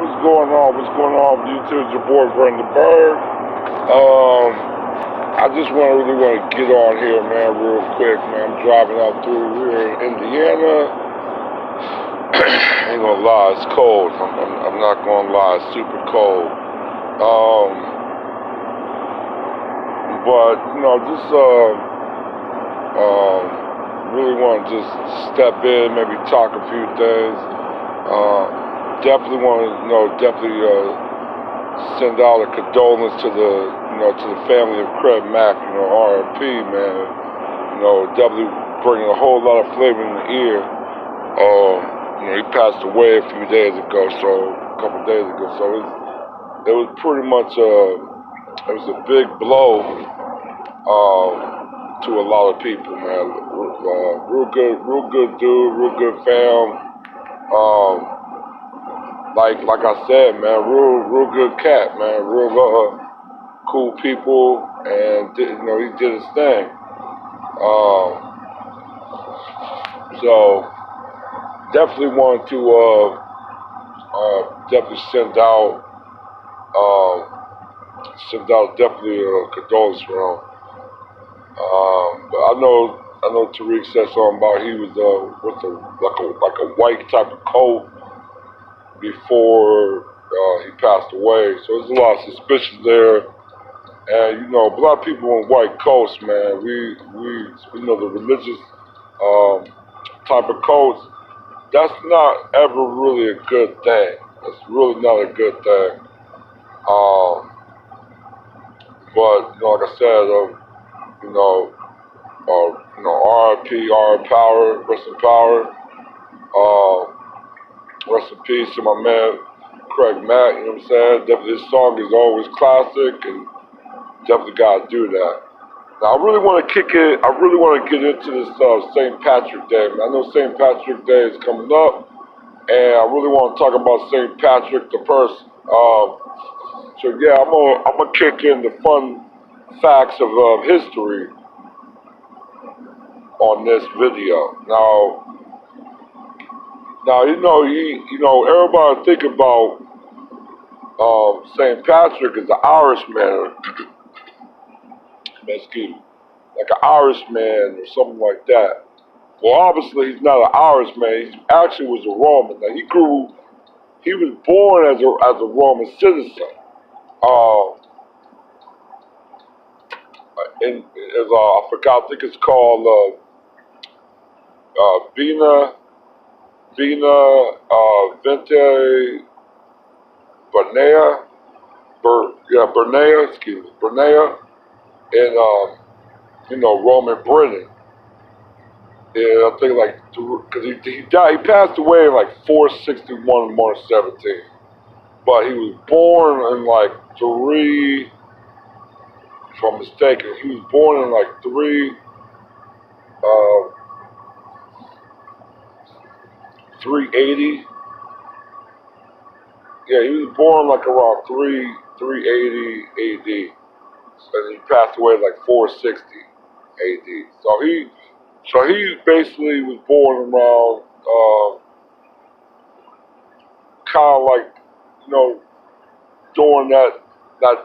what's going on? What's going on with you two? It's your boy Brandon Bird. I just really want to get on here, man, real quick, man. I'm driving out through here in Indiana. Ain't gonna lie, it's cold. I'm not gonna lie, it's super cold. But just really want to just step in, maybe talk a few things. Definitely want to send out a condolence to the family of Craig Mack, R.I.P. man. Definitely bringing a whole lot of flavor in the ear. He passed away a couple days ago. So it was pretty much it was a big blow to a lot of people, man. Real good dude, real good fam. Like I said, man, real good cat, man. Real cool people, and he did his thing. So definitely want to definitely send out definitely a condolence for him. But I know Tariq said something about he was like a white type of coat before he passed away. So there's a lot of suspicion there. And a lot of people in white coats, man, we the religious type of coats, that's not ever really a good thing. It's really not a good thing. But like I said, R.I.P. Power, rest in power. Rest in peace to my man Craig Mack. You know what I'm saying? Definitely, this song is always classic, and definitely gotta do that. Now I really want to kick it. I really want to get into this St. Patrick Day. Man. I know St. Patrick Day is coming up, and I really want to talk about St. Patrick the person. So yeah, I'm gonna kick in the fun facts of history on this video. Now everybody think about St. Patrick as an Irishman, excuse me, like an Irishman or something like that. Well, obviously he's not an Irishman. He actually was a Roman. Now he was born as a Roman citizen. I forgot. I think it's called Vina Vente Bernea in Roman Britain. Yeah, I think because he died. He passed away in 461 March 17. But he was born in 3. If I'm mistaken, he was born in 380. Yeah, he was born around 380 AD, and he passed away 460 AD. So he basically was born around kind of during that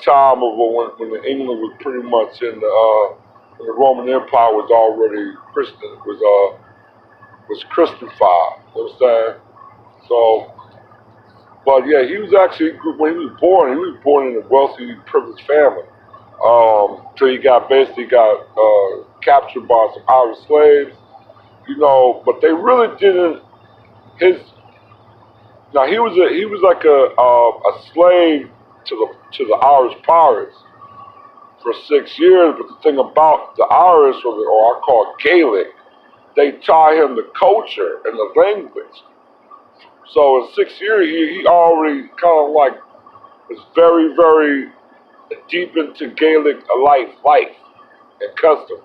time of when England was pretty much in when the Roman Empire was already was Christified. You know what I'm saying? So, but yeah, he was actually, when he was born in a wealthy, privileged family. So he basically got captured by some Irish slaves, but they really didn't. He was like a slave to the Irish pirates for 6 years. But the thing about the Irish, or I call it Gaelic, they taught him the culture and the language. So in 6 years, he already kind of was very, very deep into Gaelic life and customs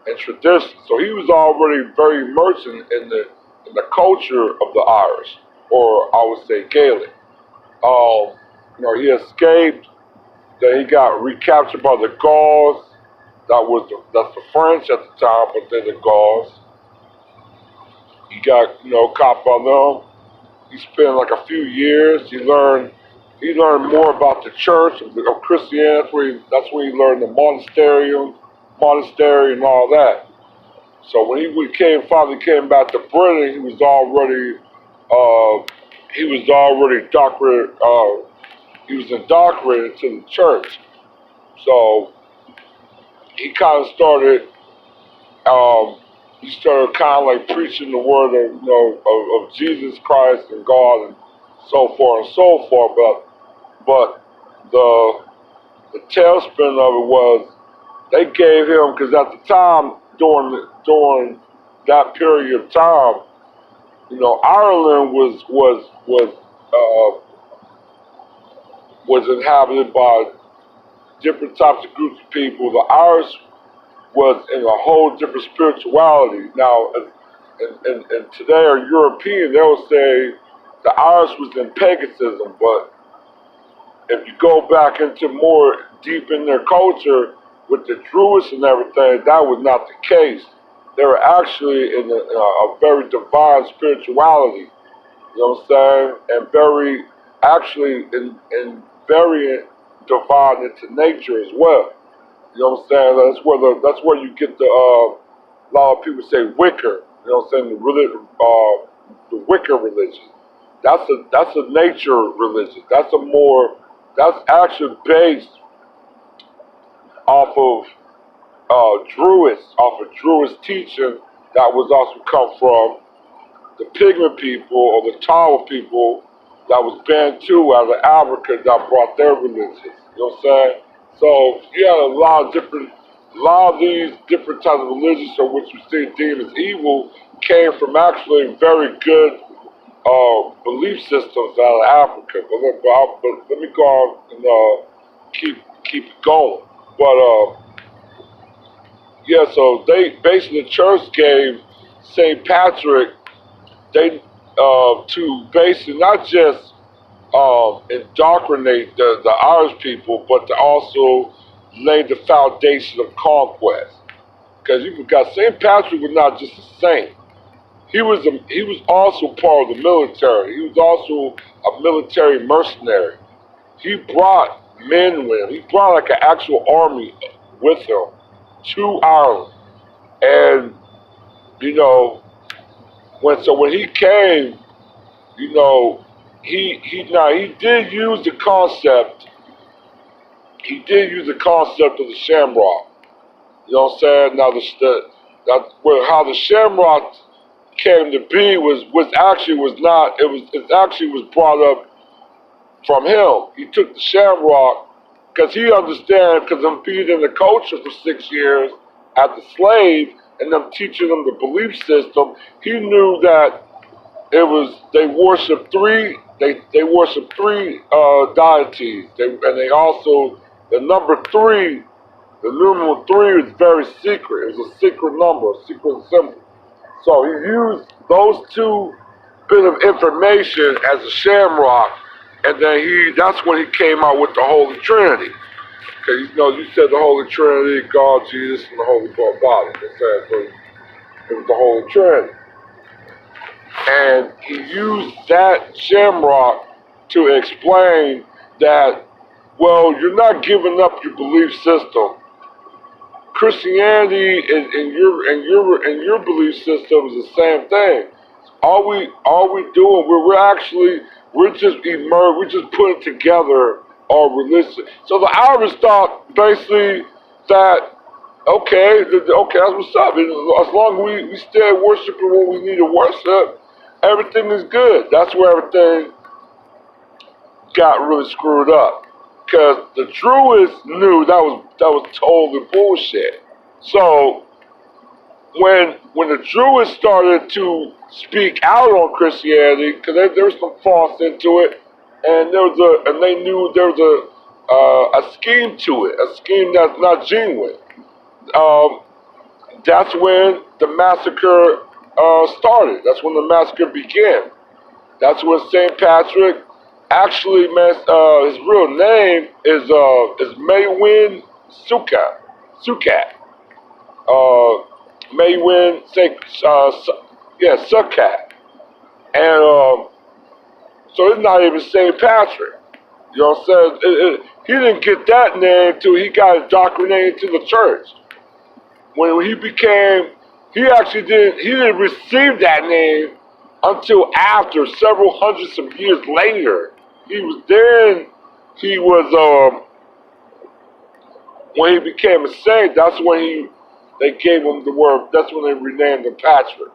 and tradition. So he was already very immersed in the culture of the Irish, or I would say Gaelic. He escaped. Then he got recaptured by the Gauls. That's the French at the time, but they're the Gauls. He got caught by them. He spent like a few years. He learned more about the church of Christianity. That's where he learned the monastery and all that. So when finally came back to Britain, he was already doctorate. He was indoctrinated into the church. So he kind of started. He started kind of like preaching the word of Jesus Christ and God and so forth and so forth. But the tailspin of it was they gave him, because at the time during that period of time, Ireland was inhabited by different types of groups of people. The Irish was in a whole different spirituality. Now, and today, or European, they'll say the Irish was in paganism, but if you go back into more deep in their culture with the Druids and everything, that was not the case. They were actually in a very divine spirituality, you know what I'm saying? And very, actually, in very divine into nature as well. You know what I'm saying? That's where you get a lot of people say Wicca. You know what I'm saying? The Wicca religion. That's a nature religion. That's actually based off of Druids teaching that was also come from the Pygmy people or the Tawa people that was Bantu out of Africa that brought their religion. You know what I'm saying? So you had a lot of these different types of religions, so what you see deemed as evil came from actually very good belief systems out of Africa. But let me go on and keep it going. But yeah, so they basically the church gave St. Patrick to basically not just indoctrinate the Irish people, but to also lay the foundation of conquest. Because you forgot, St. Patrick was not just a saint. He was also part of the military. He was also a military mercenary. He brought men with him. He brought like an actual army with him to Ireland. And when he came, he did use the concept. He did use the concept of the shamrock. You know what I'm saying? Now how the shamrock came to be was brought up from him. He took the shamrock because he understand, because I'm being in the culture for 6 years as a slave and them teaching them the belief system. He knew that they worship three deities. They also, the number three, the numeral 3 is very secret. It's a secret number, a secret symbol. So he used those two bit of information as a shamrock, and then that's when he came out with the Holy Trinity. Because you said the Holy Trinity, God, Jesus, and the Holy Body. So it was the Holy Trinity. And he used that shamrock to explain that, well, you're not giving up your belief system. Christianity and your belief system is the same thing. All we doing, we're just putting together our religion. So the Irish thought basically that okay, that's what's up. As long as we stay worshiping what we need to worship, everything is good. That's where everything got really screwed up. Because the Druids knew that was totally bullshit. So when the Druids started to speak out on Christianity, because there was some false into it, and they knew there was a scheme to it, a scheme that's not genuine. That's when the massacre started. That's when the massacre began. That's when St. Patrick actually, his real name is Maywin Sukat. Maywin Sukat. And So it's not even St. Patrick. You know what I'm saying? He didn't get that name until he got indoctrinated to the church. When he became, he didn't receive that name until after several hundreds of years later. He was, when he became a saint, they gave him the word, that's when they renamed him Patrick.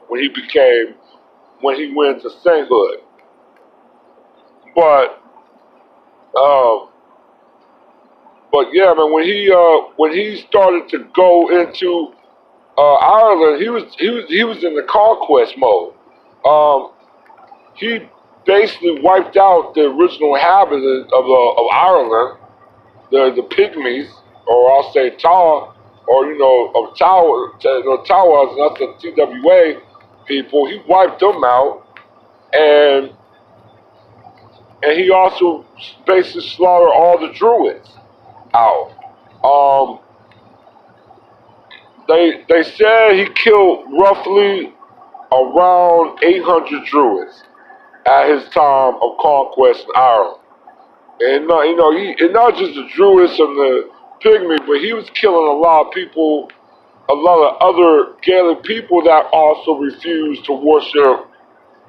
When he went to sainthood. But, um, but yeah, man, when he started to go into Ireland, he was in the conquest mode. Um, he basically wiped out the original inhabitants of Ireland, the pygmies, or I'll say Tawa, or of Tawas, and that's the TWA people. He wiped them out, and he also basically slaughtered all the Druids out. Um, they said he killed roughly around 800 Druids at his time of conquest in Ireland. And and not just the Druids and the Pygmy, but he was killing a lot of people, a lot of other Gaelic people that also refused to worship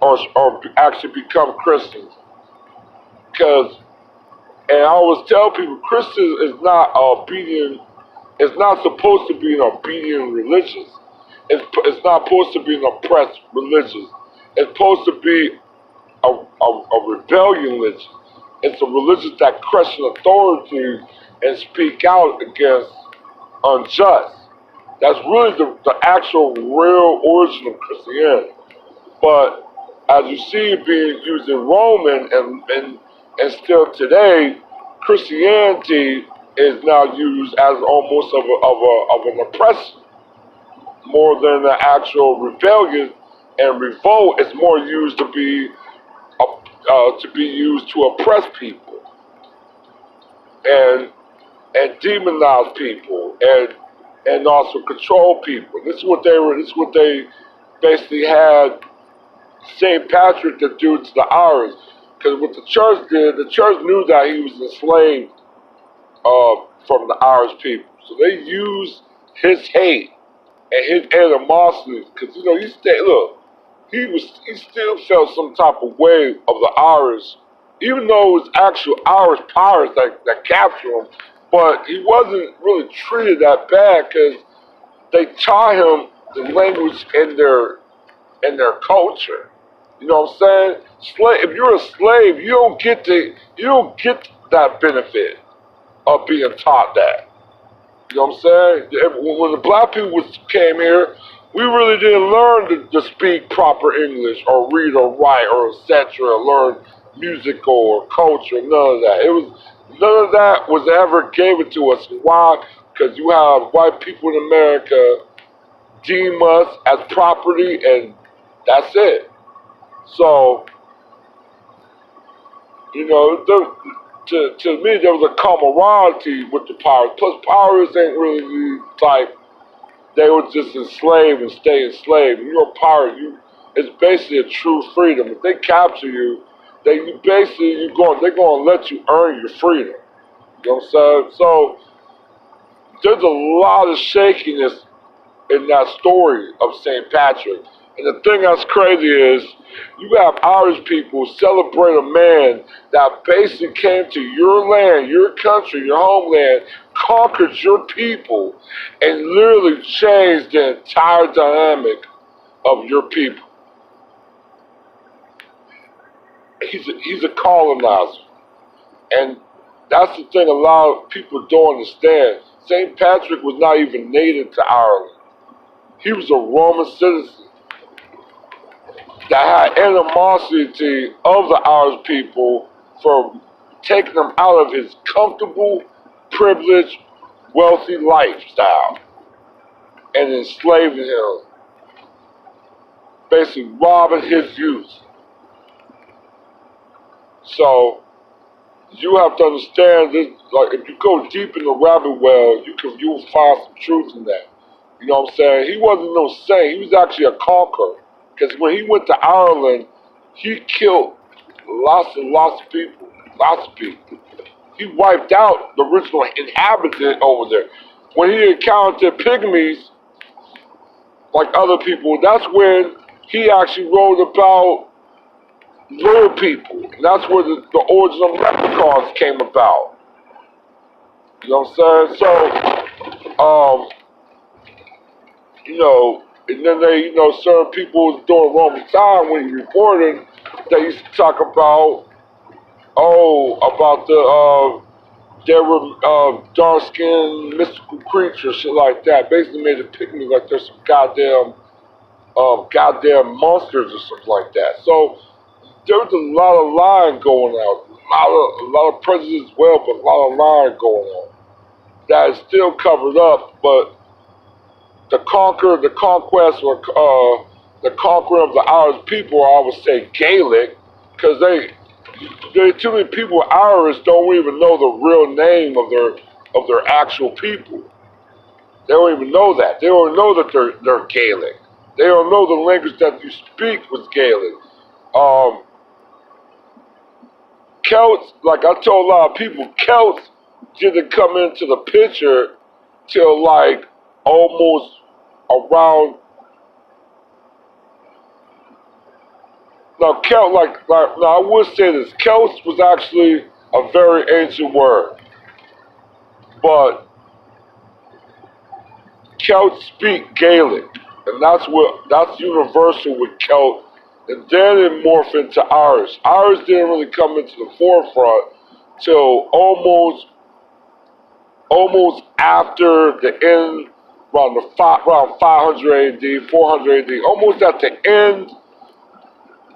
or actually become Christians. Because, and I always tell people, Christians is not obedient. It's not supposed to be an obedient religion. It's not supposed to be an oppressed religion. It's supposed to be a rebellion religion. It's a religion that question authority and speak out against unjust. That's really the actual real origin of Christianity. But as you see it being used in Roman and still today, Christianity is now used as almost of an oppression more than the actual rebellion and revolt. Is more used to be used to oppress people and demonize people and also control people. This is what they were. This is what they basically had St. Patrick to do to the Irish. Because what the church did, the church knew that he was enslaved from the Irish people. So they used his hate and his animosity. Because he still felt some type of way of the Irish, even though it was actual Irish pirates that captured him. But he wasn't really treated that bad because they taught him the language in their culture. You know what I'm saying? If you're a slave, you don't get that benefit of being taught that. You know what I'm saying? When the black people came here, we really didn't learn to speak proper English or read or write or etc. or learn musical or culture. None of that. None of that was ever given to us. Why? Because you have white people in America deem us as property, and that's it. So, to me, there was a camaraderie with the pirates. Plus, pirates ain't really the type. They would just enslave and stay enslaved. You're a pirate. It's basically a true freedom. If they capture you, they're going to let you earn your freedom. You know what I'm saying? So there's a lot of shakiness in that story of St. Patrick. And the thing that's crazy is you have Irish people celebrate a man that basically came to your land, your country, your homeland, conquered your people, and literally changed the entire dynamic of your people. He's a colonizer. And that's the thing a lot of people don't understand. St. Patrick was not even native to Ireland. He was a Roman citizen that had animosity of the Irish people for taking them out of his comfortable, privileged, wealthy lifestyle and enslaving him, basically robbing his youth. So you have to understand this. Like, if you go deep in the rabbit well, you'll find some truth in that. You know what I'm saying? He wasn't no saint. He was actually a conqueror. Because when he went to Ireland, he killed lots and lots of people. Lots of people. He wiped out the original inhabitant over there. When he encountered pygmies, like other people, that's when he actually wrote about little people. And that's where the origin of leprechauns came about. You know what I'm saying? So, and then certain people during Roman time when he reported, they used to talk about, there were dark-skinned mystical creatures, shit like that. Basically made it pygmy like there's some goddamn monsters or something like that. So there was a lot of lying going on, a lot of prejudice as well, but a lot of lying going on that is still covered up. But the conquest, or the conqueror of the Irish people, I would say Gaelic, because too many people Irish don't even know the real name of their actual people. They don't even know that. They don't know that they're Gaelic. They don't know the language that you speak was Gaelic. Celts, like I told a lot of people, Celts didn't come into the picture till like almost around. Now, Celt, now I would say this: Celts was actually a very ancient word, but Celts speak Gaelic, and that's universal with Celt. And then it morphed into Irish. Irish didn't really come into the forefront till almost after the end, around 500 AD, 400 AD, almost at the end.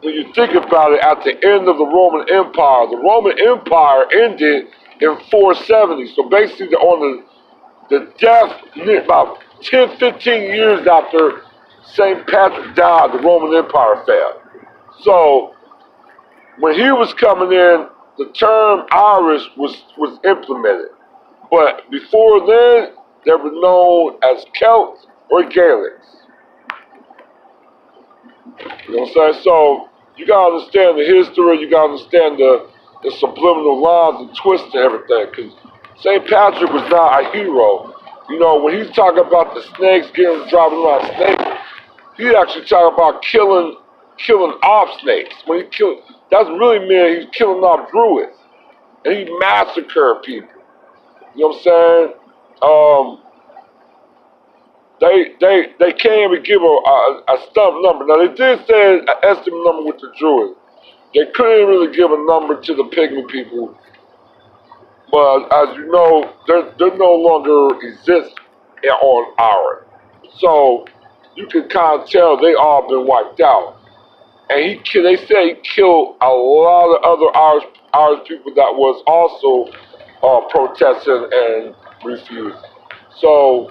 When you think about it, at the end of the Roman Empire, the Roman Empire ended in 470. So basically, on the death, about 10, 15 years after St. Patrick died, the Roman Empire fell. So when he was coming in, the term Irish was implemented. But before then, they were known as Celts or Gaelics. You know what I'm saying? So you gotta understand the history, you gotta understand the subliminal lines and twists and everything. Because St. Patrick was not a hero. You know, when he's talking about the snakes, driving around snakes, he actually talking about killing off snakes. When he killed, that's really mean he's killing off druids. And he massacred people. You know what I'm saying? They can't even give a stump number. Now they did say an estimate number with the druids. They couldn't really give a number to the pygmy people. But as you know, they no longer exist on Ireland. So you can kind of tell they all been wiped out. And they say he killed a lot of other Irish people that was also protesting and refusing. So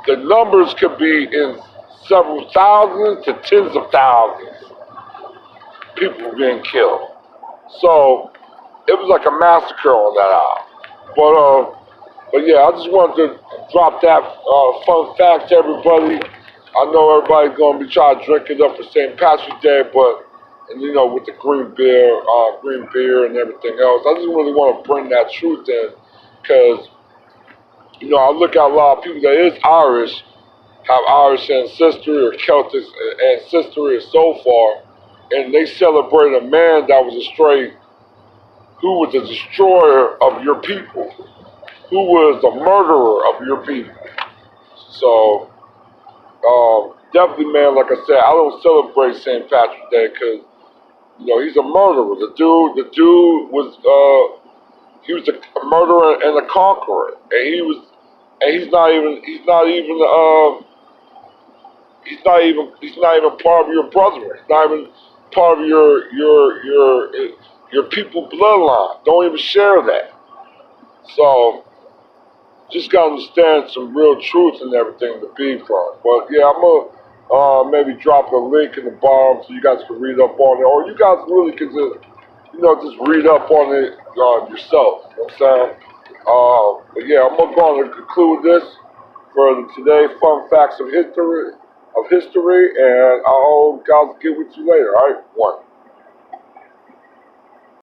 the numbers could be in several thousands to tens of thousands people being killed. So it was like a massacre on that island. But yeah, I just wanted to drop that fun fact to everybody. I know everybody's gonna be trying to drink it up for St. Patrick's Day, and with the green beer and everything else, I just really want to bring that truth in, because I look at a lot of people that is Irish, have Irish ancestry or Celtic ancestry so far, and they celebrate a man that was who was a destroyer of your people, who was the murderer of your people. So, definitely, man, like I said, I don't celebrate St. Patrick's Day because, he's a murderer. The dude was, he was a murderer and a conqueror, and he's not even part of your brotherhood. He's not even part of your people bloodline. Don't even share that. So just gotta understand some real truth and everything to be from. But yeah, I'm gonna maybe drop a link in the bottom so you guys can read up on it, or you guys really can just read up on it yourself. You know what I'm saying? But yeah, I'm going to conclude this for today's fun facts of history, and I'll guys get with you later. All right, one.